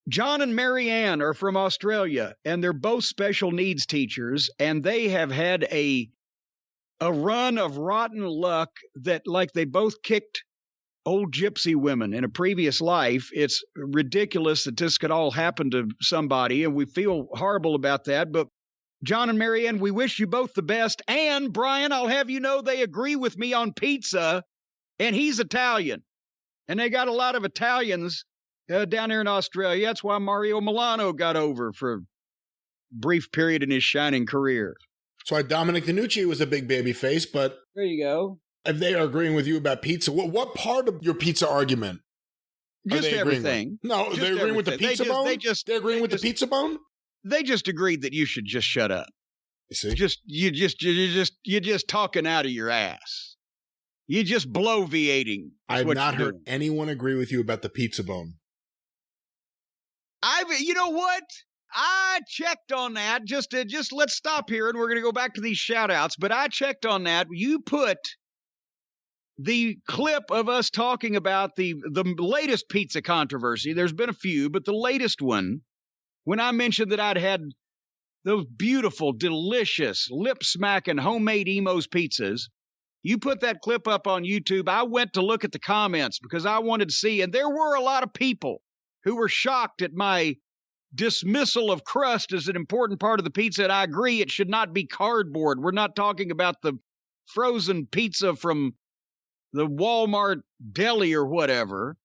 John and Mary Ann are from Australia, and they're both special needs teachers, and they have had a run of rotten luck that, like, they both kicked old gypsy women in a previous life. It's ridiculous that this could all happen to somebody, and we feel horrible about that. But John and Mary Ann, we wish you both the best. And Brian, I'll have you know they agree with me on pizza, and he's Italian. And they got a lot of Italians down there in Australia. That's why Mario Milano got over for a brief period in his shining career. That's why Dominic DeNucci was a big baby face, but there you go. If they are agreeing with you about pizza, what part of your pizza argument just everything. No, they're agreeing with the pizza bone? They're agreeing with the pizza bone? They just agreed that you should just shut up. You see? You're just talking out of your ass. You're just bloviating. I have not heard anyone agree with you about the pizza bone. You know what? I checked on that. Just let's stop here, and we're going to go back to these shout-outs. But I checked on that. You put the clip of us talking about the latest pizza controversy. There's been a few, but the latest one, when I mentioned that I'd had those beautiful, delicious, lip-smacking homemade Emo's pizzas, you put that clip up on YouTube. I went to look at the comments because I wanted to see, and there were a lot of people who were shocked at my dismissal of crust as an important part of the pizza, and I agree it should not be cardboard. We're not talking about the frozen pizza from the Walmart deli or whatever.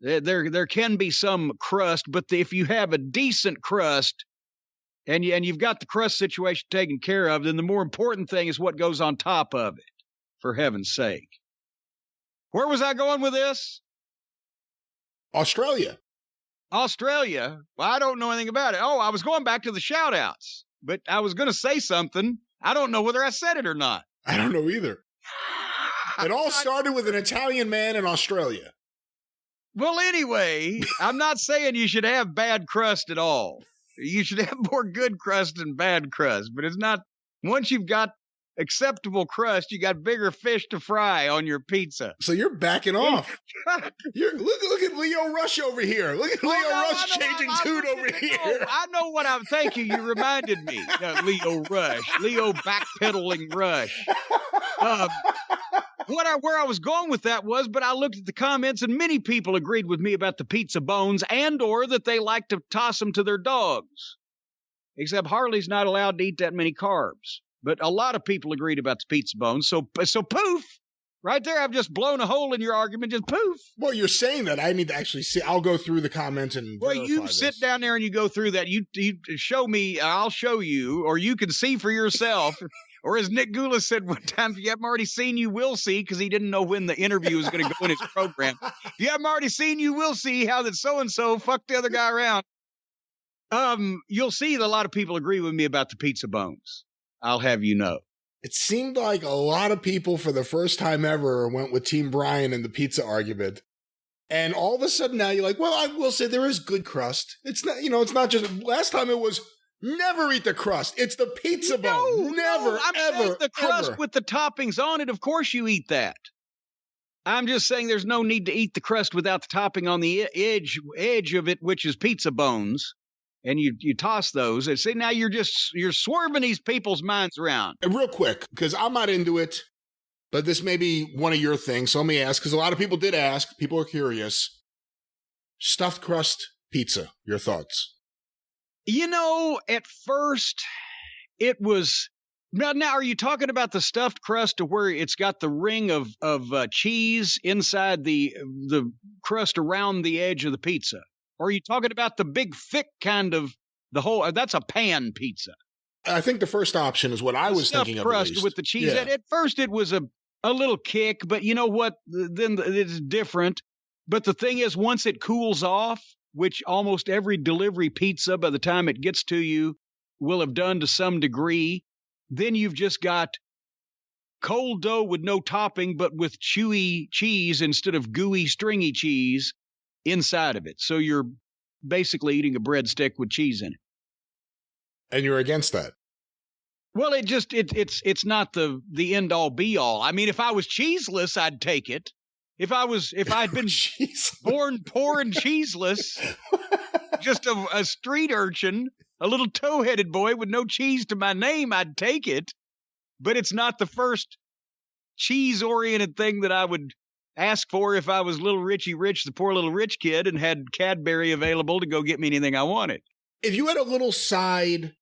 There can be some crust, but if you have a decent crust and you've got the crust situation taken care of, then the more important thing is what goes on top of it, for heaven's sake. Where was I going with this? Australia. Well, I don't know anything about it. Oh, I was going back to the shout-outs, but I was going to say something. I don't know whether I said it or not. I don't know either. It all started with an Italian man in Australia. Well, anyway, I'm not saying you should have bad crust at all. You should have more good crust than bad crust, but it's not. Once you've got acceptable crust, you got bigger fish to fry on your pizza. So you're backing off. Look at Leo Rush over here. Look at Leo Rush changing tune over here. I know what I'm thinking. You reminded me. Leo Rush. Leo backpedaling Rush. Where I was going with that was, but I looked at the comments and many people agreed with me about the pizza bones and or that they like to toss them to their dogs. Except Harley's not allowed to eat that many carbs. But a lot of people agreed about the pizza bones. So poof, right there, I've just blown a hole in your argument, just poof. Well, you're saying that. I need to actually see. I'll go through the comments and well, you sit down there and you go through that. You show me, I'll show you, or you can see for yourself. Or as Nick Gula said one time, if you haven't already seen, you will see, because he didn't know when the interview was going to go in his program. If you haven't already seen, you will see how that so-and-so fucked the other guy around. You'll see that a lot of people agree with me about the pizza bones. I'll have you know. It seemed like a lot of people for the first time ever went with Team Brian in the pizza argument. And all of a sudden now you're like, well, I will say there is good crust. It's not, it's not just, last time it was never eat the crust. It's the pizza bone. Never, ever, the crust with the toppings on it. Of course you eat that. I'm just saying there's no need to eat the crust without the topping on the edge of it, which is pizza bones. And you toss those and say, now you're swerving these people's minds around. And real quick, because I'm not into it, but this may be one of your things. So let me ask, because a lot of people did ask. People are curious. Stuffed crust pizza, your thoughts? At first it was. Now, are you talking about the stuffed crust to where it's got the ring of cheese inside the crust around the edge of the pizza? Or are you talking about the big, thick kind of the whole? That's a pan pizza. I think the first option is what I was thinking of. Crust with the cheese. Yeah. At first, it was a little kick, but you know what? Then it's different. But the thing is, once it cools off, which almost every delivery pizza, by the time it gets to you, will have done to some degree, then you've just got cold dough with no topping, but with chewy cheese instead of gooey, stringy cheese inside of it. So you're basically eating a breadstick with cheese in it. And you're against that? Well, it's not the end all be all. I mean, if I was cheeseless, I'd take it. If I'd been born poor and cheeseless, just a street urchin, a little toe-headed boy with no cheese to my name, I'd take it. But it's not the first cheese-oriented thing that I would ask for if I was little Richie Rich, the poor little rich kid, and had Cadbury available to go get me anything I wanted. If you had a little side,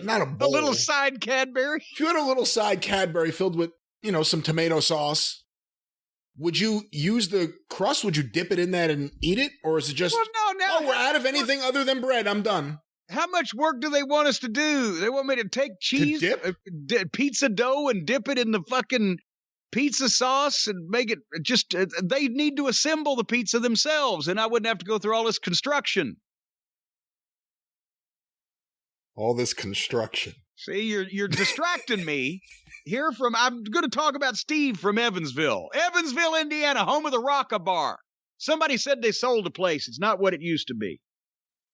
not a bowl. A little side Cadbury? If you had a little side Cadbury filled with, some tomato sauce, would you use the crust? Would you dip it in that and eat it? Or is it just, we're out of anything other than bread, I'm done? How much work do they want us to do? They want me to take cheese, pizza dough, and dip it in the fucking pizza sauce and make it just, they need to assemble the pizza themselves, and I wouldn't have to go through all this construction. All this construction. See, you're distracting me. I'm going to talk about Steve from Evansville, Indiana, home of the Rocka Bar. Somebody said they sold a place. It's not what it used to be.